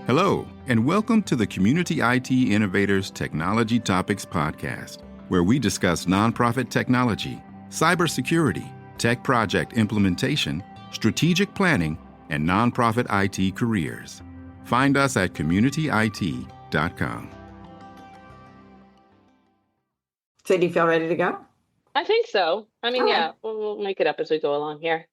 Hello, and welcome to the Community IT Innovators Technology Topics Podcast, where we discuss nonprofit technology, cybersecurity, tech project implementation, strategic planning, and nonprofit IT careers. Find us at communityit.com. So do you feel ready to go? I think so. Okay. Yeah, we'll make it up as we go along here.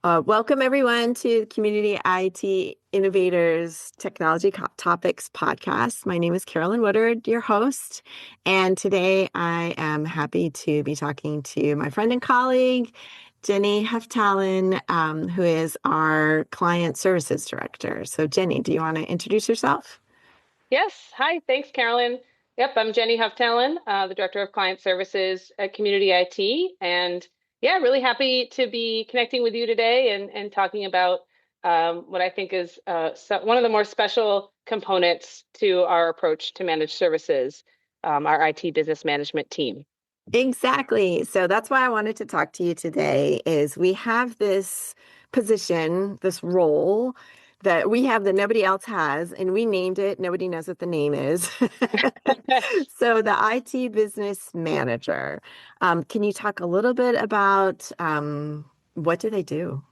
Welcome, everyone, to Community IT Innovators Technology Topics Podcast. My name is Carolyn Woodard, your host, and today I am happy to be talking to my friend and colleague, Jenny Huftalen, who is our Client Services Director. So, Jenny, do you want to introduce yourself? Yes. Hi. Thanks, Carolyn. Yep. I'm Jenny Huftalen, the Director of Client Services at Community IT. And yeah, really happy to be connecting with you today and talking about what I think is one of the more special components to our approach to managed services, our IT business management team. Exactly. So that's why I wanted to talk to you today is we have this position, this role that we have that nobody else has, and we named it. Nobody knows what the name is. So the IT business manager. Can you talk a little bit about what do they do?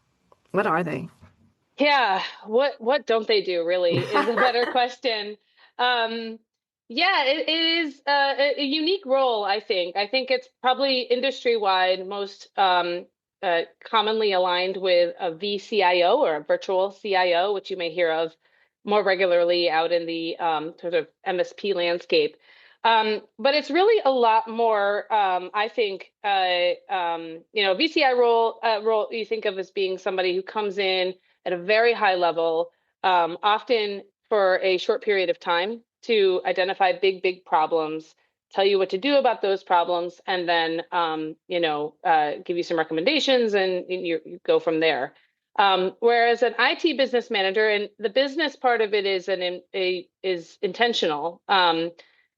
What are they? Yeah, what don't they do really is a better question. Yeah, it is a unique role, I think. I think it's probably industry-wide most commonly aligned with a vCIO or a virtual CIO, which you may hear of more regularly out in the sort of MSP landscape. But it's really a lot more, I think, VCI role you think of as being somebody who comes in at a very high level, often for a short period of time to identify big problems, tell you what to do about those problems, and then give you some recommendations, and you go from there. Whereas an IT business manager, and the business part of it is intentional. And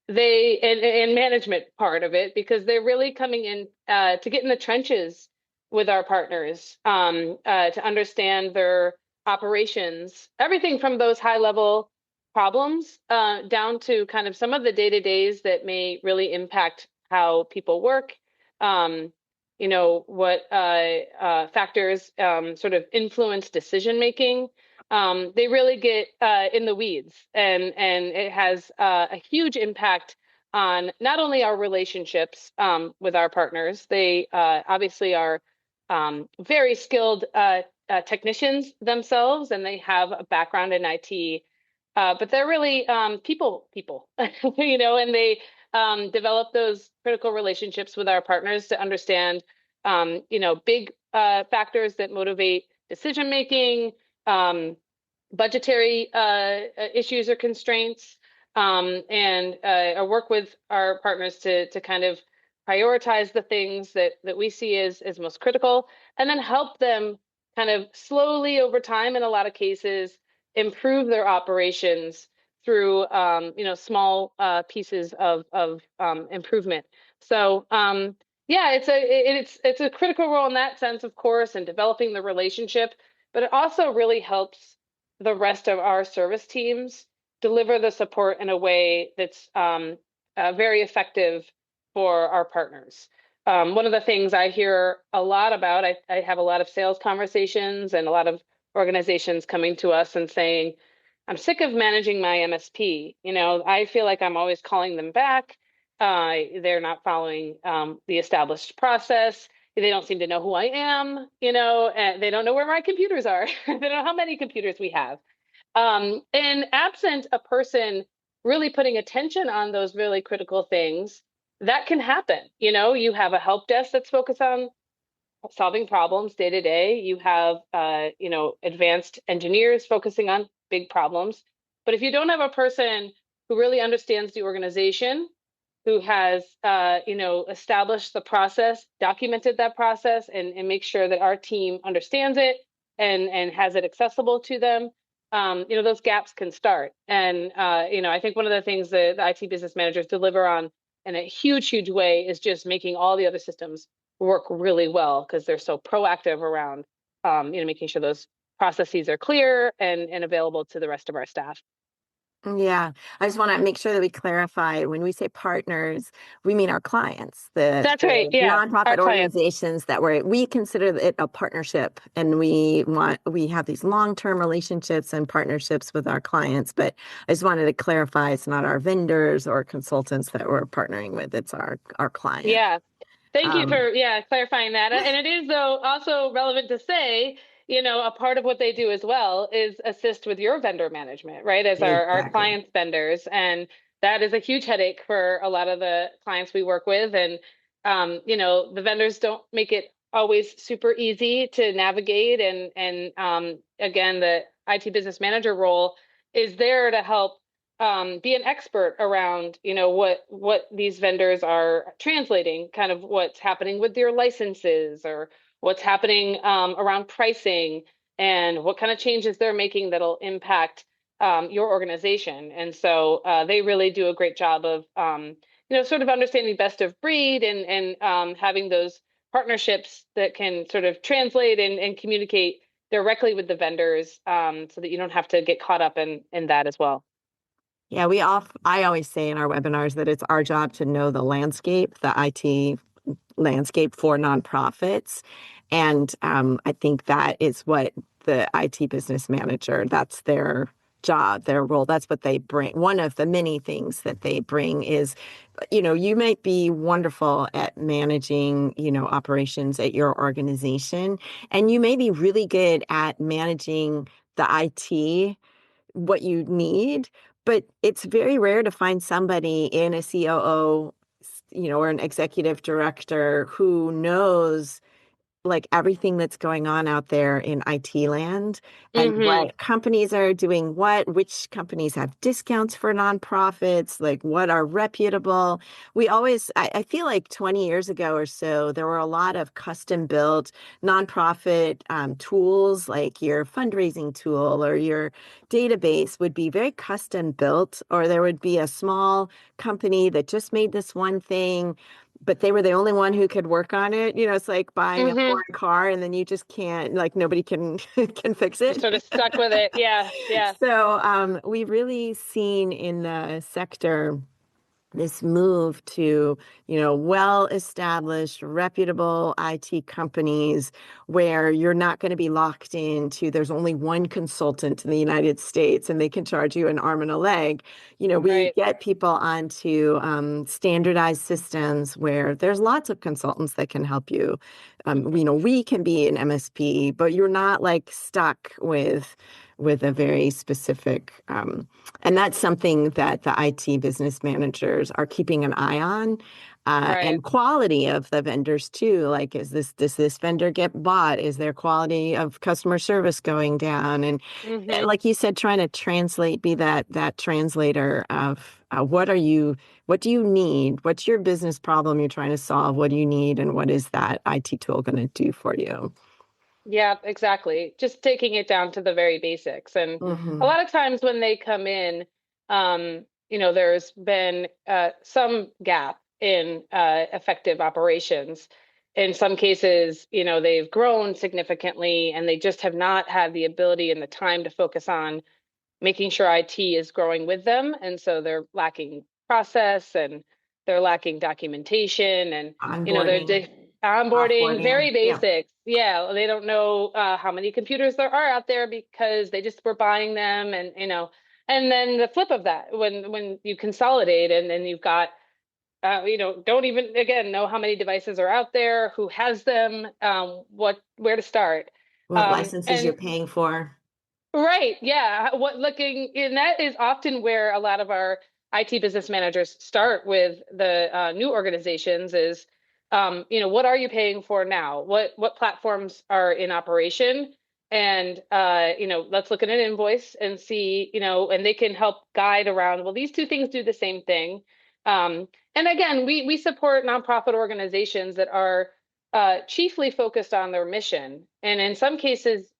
management part of it, because they're really coming in to get in the trenches with our partners, to understand their operations, everything from those high level problems down to kind of some of the day-to-days that may really impact how people work, what factors sort of influence decision making. They really get in the weeds, and it has a huge impact on not only our relationships with our partners. They obviously are very skilled technicians themselves, and they have a background in IT, but they're really people, and they develop those critical relationships with our partners to understand, big factors that motivate decision making, budgetary issues or constraints, and work with our partners to kind of prioritize the things that we see as most critical, and then help them kind of slowly over time, in a lot of cases, improve their operations through small pieces of improvement. So yeah, it's a critical role in that sense, of course, in developing the relationship, but it also really helps the rest of our service teams deliver the support in a way that's very effective for our partners. One of the things I hear a lot about, I have a lot of sales conversations and a lot of organizations coming to us and saying, I'm sick of managing my MSP. I feel like I'm always calling them back. They're not following the established process. They don't seem to know who I am, and they don't know where my computers are. They don't know how many computers we have. And absent a person really putting attention on those really critical things, that can happen. You have a help desk that's focused on solving problems day to day. You have, advanced engineers focusing on big problems. But if you don't have a person who really understands the organization, who has, established the process, documented that process, and make sure that our team understands it and has it accessible to them, those gaps can start. And, I think one of the things that the IT business managers deliver on in a huge way is just making all the other systems work really well, because they're so proactive around, making sure those processes are clear and available to the rest of our staff. Yeah, I just want to make sure that we clarify when we say partners, we mean our clients, the, That's right. the Yeah. Our nonprofit clients. organizations that we consider it a partnership, and we have these long-term relationships and partnerships with our clients. But I just wanted to clarify it's not our vendors or consultants that we're partnering with, it's our clients. Yeah. Thank you Um, for clarifying that. And it is though also relevant to say, a part of what they do as well is assist with your vendor management, right? As our exactly. clients' vendors. And that is a huge headache for a lot of the clients we work with. And the vendors don't make it always super easy to navigate. And again, the IT business manager role is there to help be an expert around, what these vendors are translating, kind of what's happening with their licenses or what's happening around pricing and what kind of changes they're making that'll impact your organization. And so they really do a great job of, sort of understanding best of breed and having those partnerships that can sort of translate and communicate directly with the vendors so that you don't have to get caught up in that as well. Yeah, I always say in our webinars that it's our job to know the landscape, the IT landscape for nonprofits. And I think that is what the IT business manager, that's their job, their role. That's what they bring. One of the many things that they bring is, you might be wonderful at managing, operations at your organization, and you may be really good at managing the IT, what you need, but it's very rare to find somebody in a COO, or an executive director who knows like everything that's going on out there in IT land and Hmm. what companies are doing which companies have discounts for nonprofits, like what are reputable. I feel like 20 years ago or so, there were a lot of custom built nonprofit tools, like your fundraising tool or your database would be very custom built, or there would be a small company that just made this one thing, but they were the only one who could work on it. It's like buying a Hmm. foreign car and then you just can't, like nobody can can fix You're it. sort of stuck with it. Yeah, yeah. So we've really seen in the sector this move to, well-established, reputable IT companies where you're not going to be locked into there's only one consultant in the United States and they can charge you an arm and a leg. We Right. get people onto standardized systems where there's lots of consultants that can help you. We can be an MSP, but you're not like stuck with a very specific and that's something that the IT business managers are keeping an eye on. Right. And quality of the vendors too. Like, does this vendor get bought? Is their quality of customer service going down? And Hmm. like you said, trying to be that translator of what do you need? What's your business problem you're trying to solve? What do you need? And what is that IT tool going to do for you? Yeah, exactly. Just taking it down to the very basics. And a Hmm. lot of times when they come in, there's been some gap in effective operations. In some cases, they've grown significantly and they just have not had the ability and the time to focus on making sure IT is growing with them. And so they're lacking process and they're lacking documentation and, they're Onboarding, onboarding, offboarding. very Yeah. basics. Yeah, they don't know how many computers there are out there because they just were buying them and then the flip of that, when you consolidate and then you've got, don't even, again, know how many devices are out there, who has them, where to start. What licenses you're And paying for. Right. Yeah. And that is often where a lot of our IT business managers start with the new organizations is, what are you paying for now? What platforms are in operation? And, let's look at an invoice and see, and they can help guide around, well, these two things do the same thing. And again, we support nonprofit organizations that are chiefly focused on their mission. And in some cases,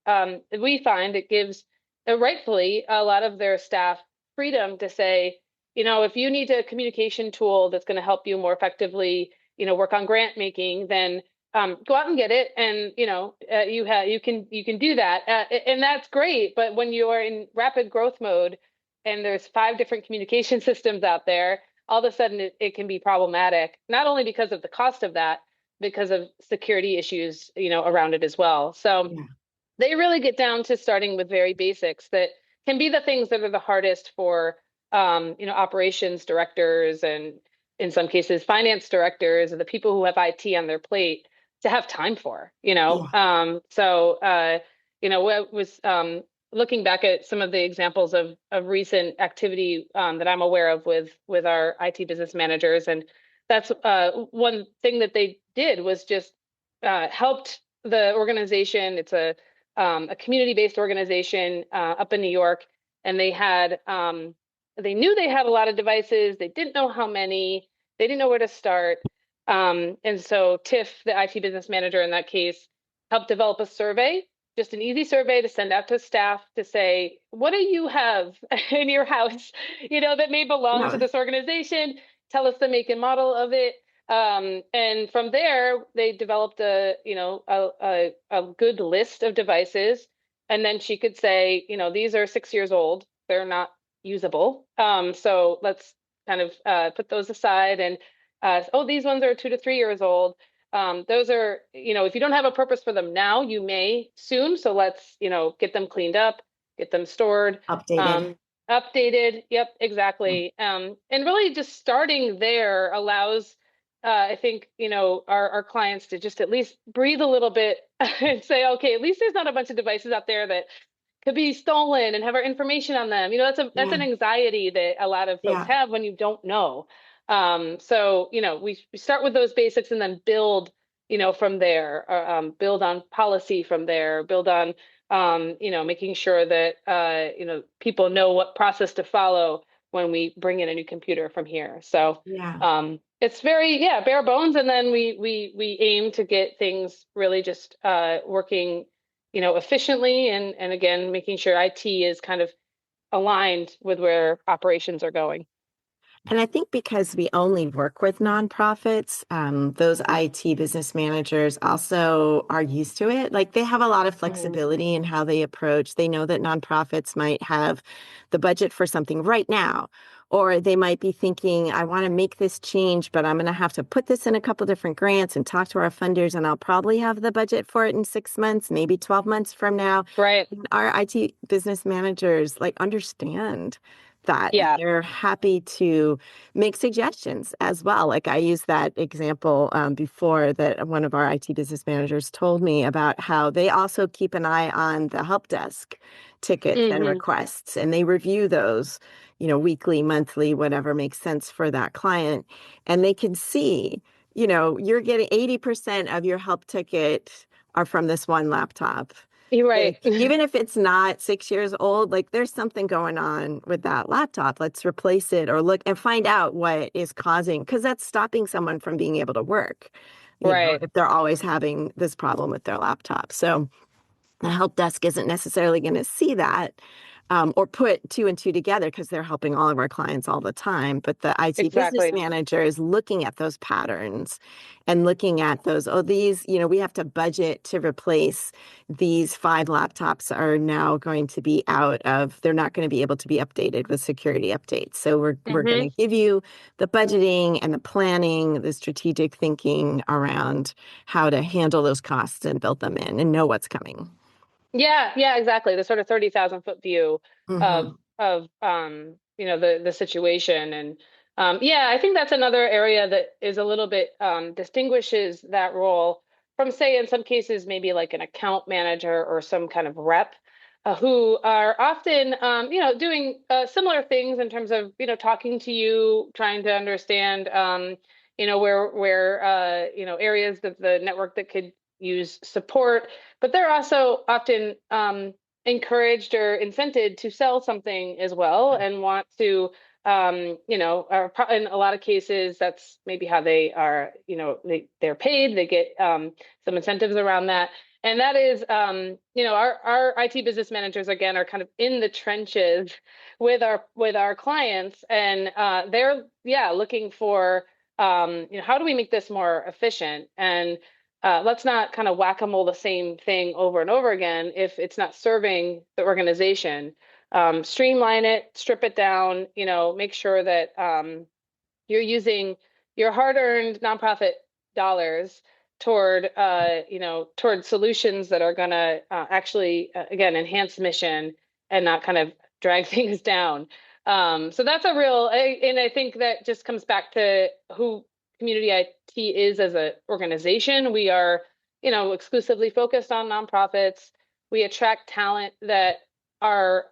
we find it gives rightfully a lot of their staff freedom to say, if you need a communication tool that's going to help you more effectively, work on grant making, then go out and get it, and you can do that, and that's great. But when you are in rapid growth mode, and there's 5 different communication systems out there, all of a sudden it can be problematic. Not only because of the cost of that, because of security issues, around it as well. So Yeah. they really get down to starting with very basics that can be the things that are the hardest for operations directors, and in some cases finance directors, and the people who have IT on their plate to have time for. Yeah. What was looking back at some of the examples of recent activity that I'm aware of with our IT business managers, and that's one thing that they did was just helped the organization. It's a community-based organization up in New York, and they knew they had a lot of devices. They didn't know how many. They didn't know where to start. And so Tiff, the IT business manager in that case, helped develop a survey, just an easy survey to send out to staff to say, what do you have in your house, that may belong to Yeah. this organization? Tell us the make and model of it. And from there, they developed a good list of devices. And then she could say, these are 6 years old. They're not usable. So let's kind of put those aside. And these ones are 2 to 3 years old. Those are, if you don't have a purpose for them now, you may soon. So let's, get them cleaned up, get them stored, Updated. updated. Yep, exactly. And really just starting there allows, I think, our clients to just at least breathe a little bit and say, okay, at least there's not a bunch of devices out there that could be stolen and have our information on them. That's Yeah. an anxiety that a lot of folks Yeah. have when you don't know. So we start with those basics and then build, from there, build on policy from there, build on, making sure that, people know what process to follow when we bring in a new computer from here. So, Yeah. it's very, bare bones. And then we aim to get things really just, working, efficiently, and again, making sure IT is kind of aligned with where operations are going. And I think because we only work with nonprofits, those IT business managers also are used to it. Like they have a lot of Mhm. flexibility in how they approach. They know that nonprofits might have the budget for something right now, or they might be thinking, I want to make this change, but I'm going to have to put this in a couple different grants and talk to our funders, and I'll probably have the budget for it in 6 months, maybe 12 months from now. Right. And our IT business managers like understand that, and Yeah. they're happy to make suggestions as well. Like I used that example before that one of our IT business managers told me about how they also keep an eye on the help desk tickets and Hmm. requests, and they review those, weekly, monthly, whatever makes sense for that client. And they can see, you're getting 80% of your help ticket are from this one laptop. You're right. Like, even if it's not 6 years old, like there's something going on with that laptop. Let's replace it or look and find out what is causing, because that's stopping someone from being able to work, Right. if they're always having this problem with their laptop. So the help desk isn't necessarily going to see that or put two and two together because they're helping all of our clients all the time. But the IT business Exactly. manager is looking at those patterns and looking at those, these, we have to budget to replace these 5 laptops are now going to be they're not going to be able to be updated with security updates. So we're going Hmm. to give you the budgeting and the planning, the strategic thinking around how to handle those costs and build them in and know what's coming. Yeah, exactly. The sort of 30,000 foot view of Hmm. the situation. And I think that's another area that is a little bit distinguishes that role from, say, in some cases, maybe like an account manager or some kind of rep, who are often doing similar things in terms of talking to you, trying to understand where areas of the network that could use support, but they're also often encouraged or incented to sell something as well, and want to, in a lot of cases, that's maybe how they are, they're paid. They get some incentives around that. And that is, our IT business managers, again, are kind of in the trenches with our clients, and they're, looking for, how do we make this more efficient? And let's not kind of whack-a-mole the same thing over and over again if it's not serving the organization. Streamline it, strip it down, make sure that you're using your hard-earned nonprofit dollars toward toward solutions that are going to actually again enhance mission and not kind of drag things down. So that's and I think that just comes back to who community IT is as an organization. We are exclusively focused on nonprofits. We attract talent that are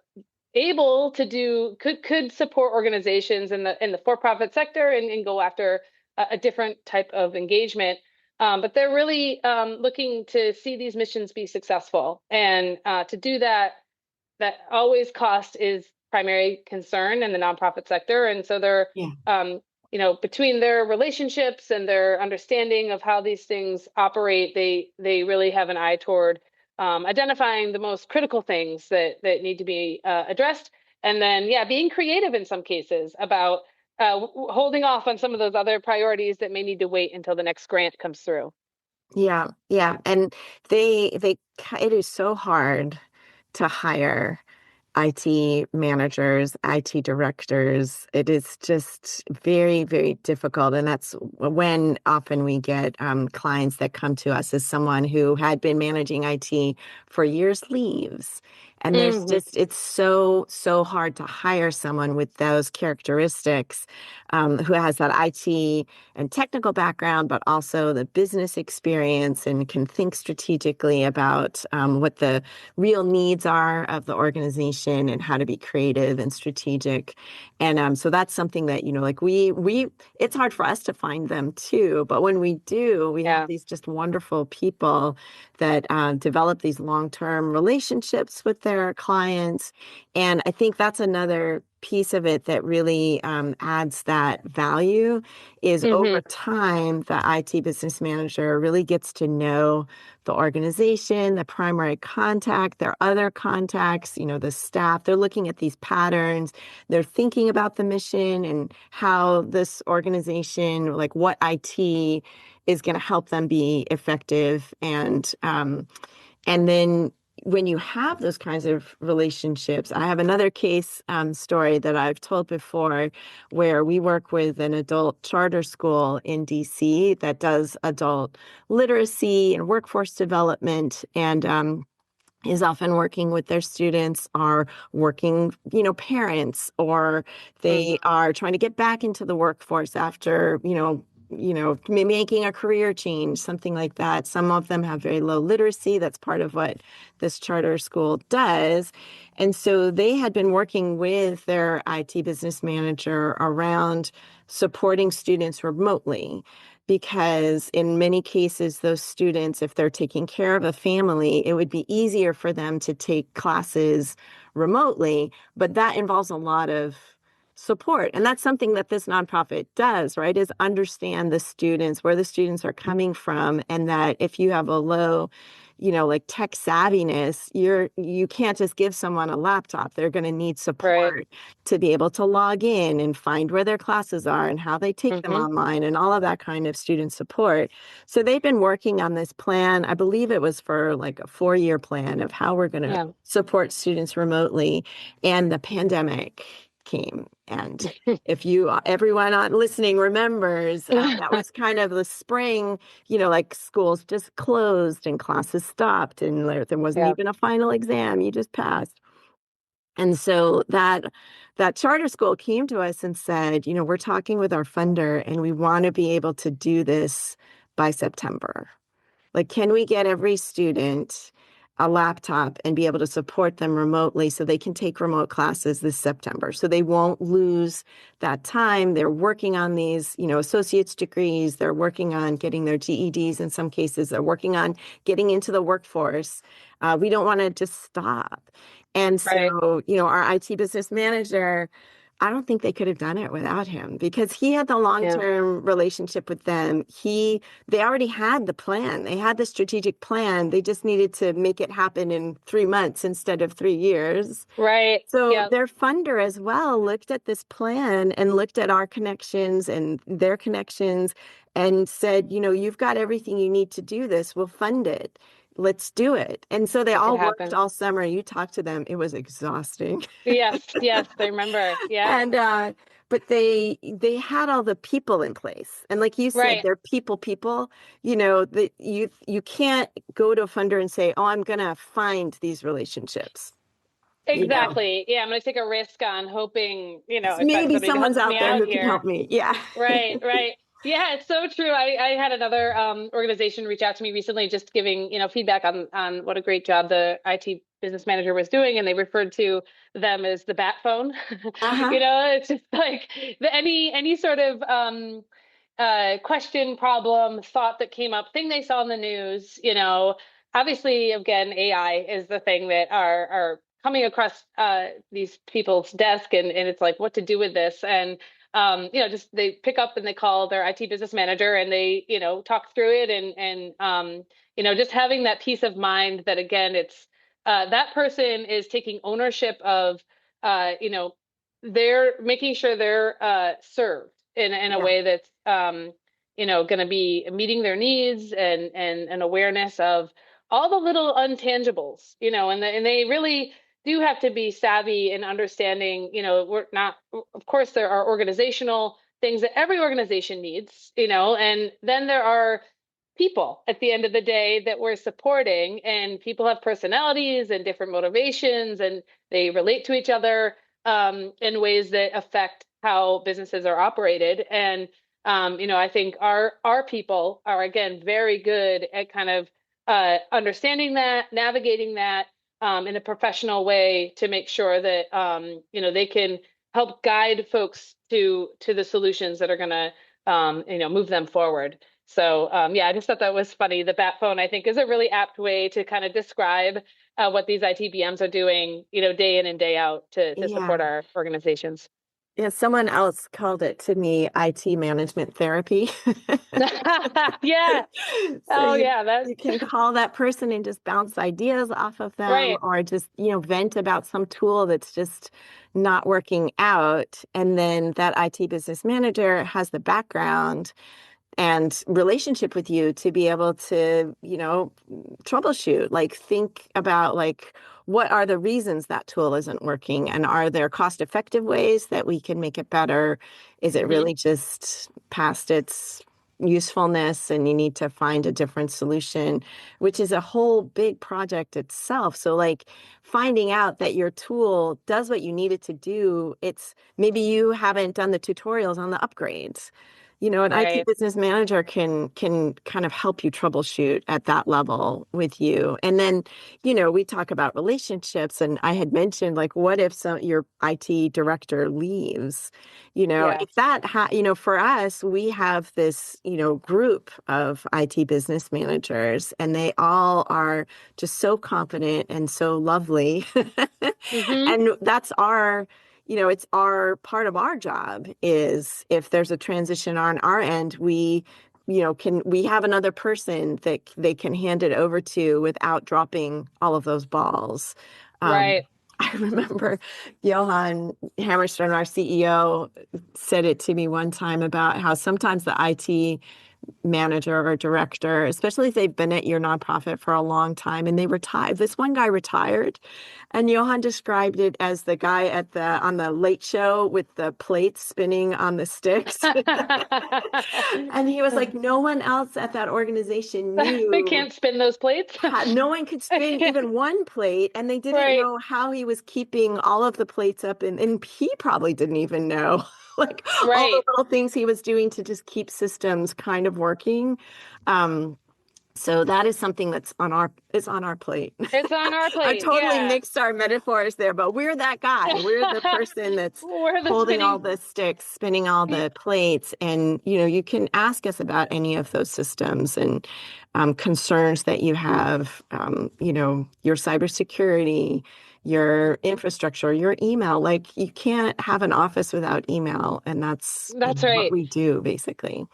able to could support organizations in the for-profit sector and go after a different type of engagement. But they're really looking to see these missions be successful. And to do that always cost is primary concern in the nonprofit sector. And so they're, between their relationships and their understanding of how these things operate, they really have an eye toward identifying the most critical things that need to be addressed. And then, being creative in some cases about holding off on some of those other priorities that may need to wait until the next grant comes through. Yeah. And it is so hard to hire IT managers, IT directors. It is just very, very difficult. And that's when often we get clients that come to us as someone who had been managing IT for years leaves. And it's so, so hard to hire someone with those characteristics who has that IT and technical background, but also the business experience and can think strategically about what the real needs are of the organization and how to be creative and strategic. And so that's something that, like it's hard for us to find them too. But when we do, we have these just wonderful people that develop these long-term relationships with their clients. And I think that's another piece of it that really adds that value is over time, the IT business manager really gets to know the organization, the primary contact, their other contacts, the staff. They're looking at these patterns. They're thinking about the mission and how this organization, like what IT is going to help them be effective. And then when you have those kinds of relationships, I have another case story that I've told before where we work with an adult charter school in DC that does adult literacy and workforce development and is often working with their students, are working, parents, or they are trying to get back into the workforce after, making a career change, something like that. Some of them have very low literacy. That's part of what this charter school does. And so they had been working with their IT business manager around supporting students remotely, because in many cases, those students, if they're taking care of a family, it would be easier for them to take classes remotely. But that involves a lot of support. And that's something that this nonprofit does, right, is understand the students, where the students are coming from, and that if you have a low, like tech savviness, you can't just give someone a laptop. They're going to need support to be able to log in and find where their classes are and how they take them online and all of that kind of student support. So they've been working on this plan. I believe it was for like a 4-year plan of how we're going to support students remotely. And the pandemic came. And if everyone listening remembers, that was kind of the spring, like schools just closed and classes stopped and there wasn't even a final exam. You just passed. And so that charter school came to us and said, we're talking with our funder and we want to be able to do this by September. Like, can we get every student a laptop and be able to support them remotely so they can take remote classes this September, so they won't lose that time? They're working on these, associate's degrees. They're working on getting their GEDs in some cases. They're working on getting into the workforce. We don't want to just stop. And so, our IT business manager I don't think they could have done it without him because he had the Yeah. long-term relationship with them. They already had the plan. They had the strategic plan. They just needed to make it happen in 3 months instead of 3 years. Right. So Yep. their funder as well looked at this plan and looked at our connections and their connections and said, you've got everything you need to do this. We'll fund it. Let's do it. And so they Make it all worked happen. all summer. You talked to them. It was exhausting. Yes. Yes. I remember. Yep. And but they had all the people in place. And like you said, Right. they're people, that you can't go to a funder and say, "Oh, I'm gonna find these relationships." Exactly. Yeah. I'm going to take a risk on hoping, I find Maybe somebody that someone's helps out me there out who can here. help me. Yeah. Right, right. Yeah, it's so true. I had another organization reach out to me recently, just giving, feedback on what a great job the IT business manager was doing, and they referred to them as the bat phone. Uh-huh. It's just like any sort of question, problem, thought that came up, thing they saw in the news. Obviously, again, AI is the thing that are coming across these people's desk, and it's like what to do with this. And just they pick up and they call their IT business manager and they, talk through it and just having that peace of mind that again, it's that person is taking ownership of, they're making sure they're served in a Yeah. way that's, going to be meeting their needs and an awareness of all the little intangibles, and they really do have to be savvy in understanding, we're not, of course, there are organizational things that every organization needs, and then there are people at the end of the day that we're supporting, and people have personalities and different motivations, and they relate to each other in ways that affect how businesses are operated. And, I think our people are, again, very good at kind of understanding that, navigating that, in a professional way to make sure that they can help guide folks to the solutions that are going to move them forward. So yeah, I just thought that was funny. The bat phone, I think, is a really apt way to kind of describe what these ITBMs are doing, day in and day out to Yeah. support our organizations. Yeah, someone else called it to me IT management therapy. Yeah. So Oh you yeah, that you can call that person and just bounce ideas off of them right. or just, vent about some tool that's just not working out. And then that IT business manager has the background and relationship with you to be able to, troubleshoot, like think about like what are the reasons that tool isn't working and are there cost effective ways that we can make it better? Is it Hmm. really just past its usefulness and you need to find a different solution, which is a whole big project itself. So like finding out that your tool does what you need it to do, it's maybe you haven't done the tutorials on the upgrades. An IT Right. business manager can kind of help you troubleshoot at that level with you. And then, we talk about relationships, and I had mentioned like, what if your IT director leaves? Yeah. If that for us, we have this, group of IT business managers, and they all are just so confident and so lovely. Hmm. And that's it's our part of our job is if there's a transition on our end, we have another person that they can hand it over to without dropping all of those balls. Um, Right. I remember Johan Hammerstern, our CEO, said it to me one time about how sometimes the IT manager or director, especially if they've been at your nonprofit for a long time and they retire. This one guy retired, and Johan described it as the guy on the late show with the plates spinning on the sticks. And he was like, no one else at that organization They knew can't spin those plates. no one could spin even one plate, and they didn't Right. know how he was keeping all of the plates up, and he probably didn't even know like all the Right. little things he was doing to just keep systems kind of working. Um, so that is something that's on our plate. It's on our I plate. totally Yeah. mixed our metaphors there, but we're that guy. We're the person that's We're the holding all spinning. the sticks, spinning all the plates. And, you can ask us about any of those systems and concerns that you have, your cybersecurity, your infrastructure, your email. Like you can't have an office without email, and that's That's what right. we do basically.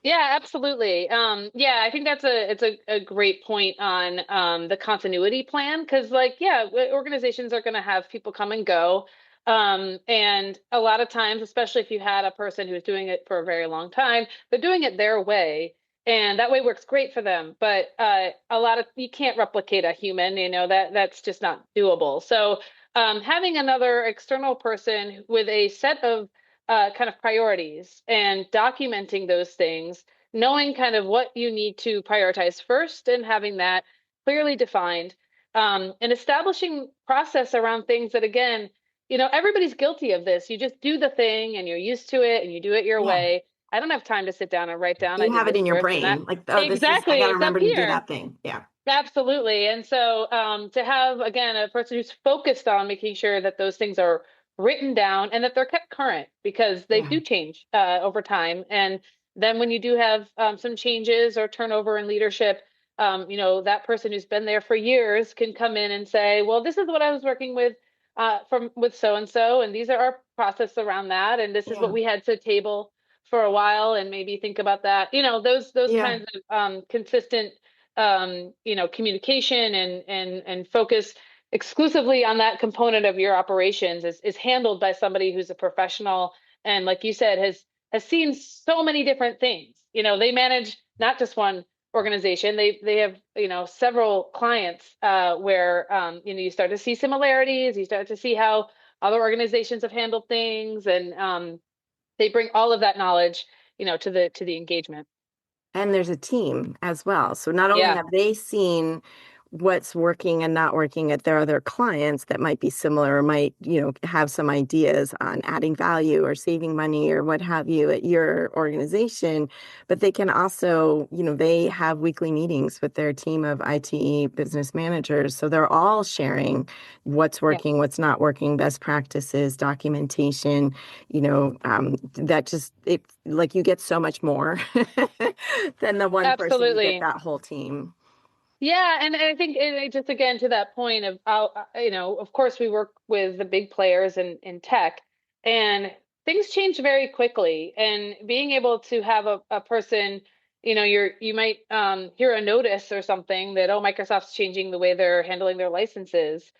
Yeah, absolutely. Yeah, I think it's a great point on the continuity plan because, like, yeah, organizations are going to have people come and go, and a lot of times, especially if you had a person who's doing it for a very long time, they're doing it their way, and that way works great for them. But a lot of you can't replicate a human, that's just not doable. So, having another external person with a set of kind of priorities and documenting those things, knowing kind of what you need to prioritize first and having that clearly defined, and establishing process around things that, again, everybody's guilty of this. You just do the thing and you're used to it and you do it your Yeah. way. I don't have time to sit down and write down, I You did have it this in your first and that. brain. Like, oh, I Exactly, got to it's up remember to do here. that thing. Yeah. Absolutely. And so to have, again, a person who's focused on making sure that those things are written down and that they're kept current because they Yeah. do change over time. And then when you do have some changes or turnover in leadership, that person who's been there for years can come in and say, well, this is what I was working with with so and so, and these are our process around that, and this is what Yeah. we had to table for a while, and maybe think about that. Those Yeah. kinds of consistent communication and focus exclusively on that component of your operations is handled by somebody who's a professional and, like you said, has seen so many different things. They manage not just one organization. They have several clients where you start to see similarities. You start to see how other organizations have handled things, and they bring all of that knowledge to the engagement. And there's a team as well. So not only Yeah. have they seen what's working and not working at their other clients that might be similar or might, have some ideas on adding value or saving money or what have you at your organization, but they can also, they have weekly meetings with their team of IT business managers. So they're all sharing what's Yeah. working, what's not working, best practices, documentation, that just, it like you get so much more than the one person. You get Absolutely. that whole team. Yeah, and I think it just, again, to that point of of course we work with the big players in tech, and things change very quickly. And being able to have a person, you might hear a notice or something that, oh, Microsoft's changing the way they're handling their licenses.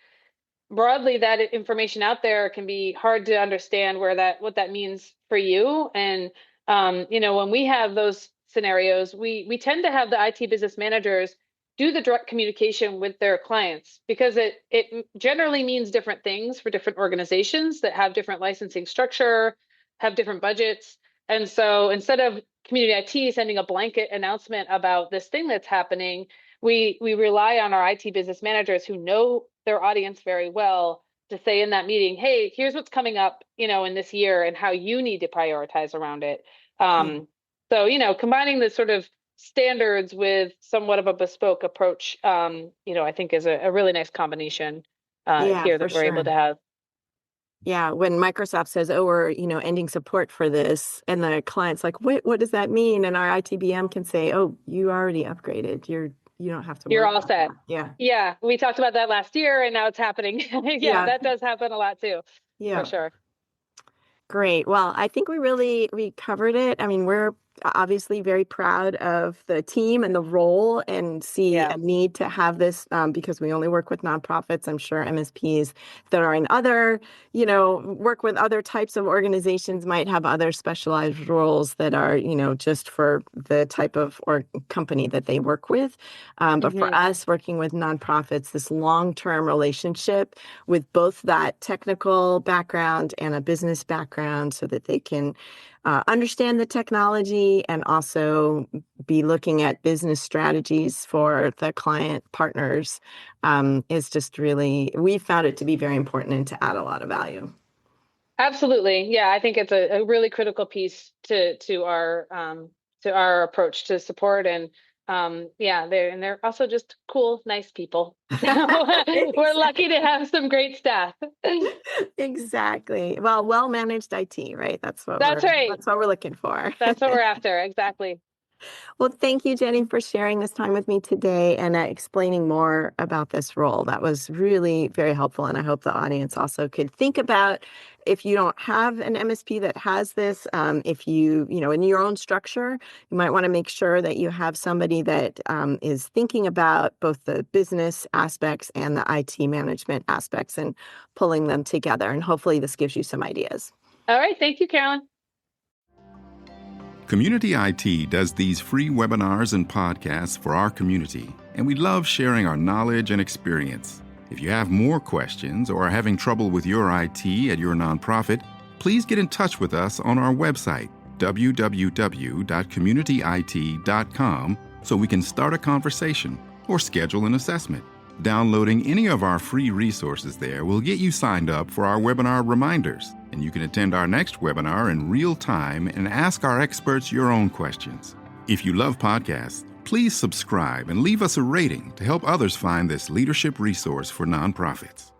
Broadly, that information out there can be hard to understand what that means for you. And when we have those scenarios, we tend to have the IT business managers do the direct communication with their clients because it generally means different things for different organizations that have different licensing structure, have different budgets. And so instead of community IT sending a blanket announcement about this thing that's happening, we rely on our IT business managers who know their audience very well to say in that meeting, hey, here's what's coming up, in this year and how you need to prioritize around it. Yeah. So, combining the sort of standards with somewhat of a bespoke approach, I think is a really nice combination Yeah, here for that we're able to sure. have. Yeah, when Microsoft says, "Oh, we're, ending support for this," and the client's like, "What does that mean?" And our ITBM can say, "Oh, you already upgraded. You don't have to You're worry all about set. that." Yeah. Yeah, we talked about that last year and now it's happening. Yeah, Yeah. that does happen a lot too, for Yeah. sure. Great. Well, I think we covered it. I mean, we're obviously very proud of the team and the role and see Yeah. a need to have this because we only work with nonprofits. I'm sure MSPs that are in other, work with other types of organizations might have other specialized roles that are, just for the type of or company that they work with. But for Hmm. us working with nonprofits, this long-term relationship with both that technical background and a business background so that they can understand the technology and also be looking at business strategies for the client partners is just really, we found it to be very important and to add a lot of value. Absolutely. Yeah, I think it's a really critical piece to our approach to support. And yeah, they're also just cool, nice people. We're lucky to have some great staff. Exactly. Well managed IT, right? That's right. That's what we're looking for. That's what we're after. Exactly. Well, thank you, Jenny, for sharing this time with me today and explaining more about this role. That was really very helpful. And I hope the audience also could think about if you don't have an MSP that has this, if in your own structure, you might want to make sure that you have somebody that is thinking about both the business aspects and the IT management aspects and pulling them together. And hopefully this gives you some ideas. All right. Thank you, Carolyn. Community IT does these free webinars and podcasts for our community, and we love sharing our knowledge and experience. If you have more questions or are having trouble with your IT at your nonprofit, please get in touch with us on our website, www.communityit.com, so we can start a conversation or schedule an assessment. Downloading any of our free resources there will get you signed up for our webinar reminders, and you can attend our next webinar in real time and ask our experts your own questions. If you love podcasts, please subscribe and leave us a rating to help others find this leadership resource for nonprofits.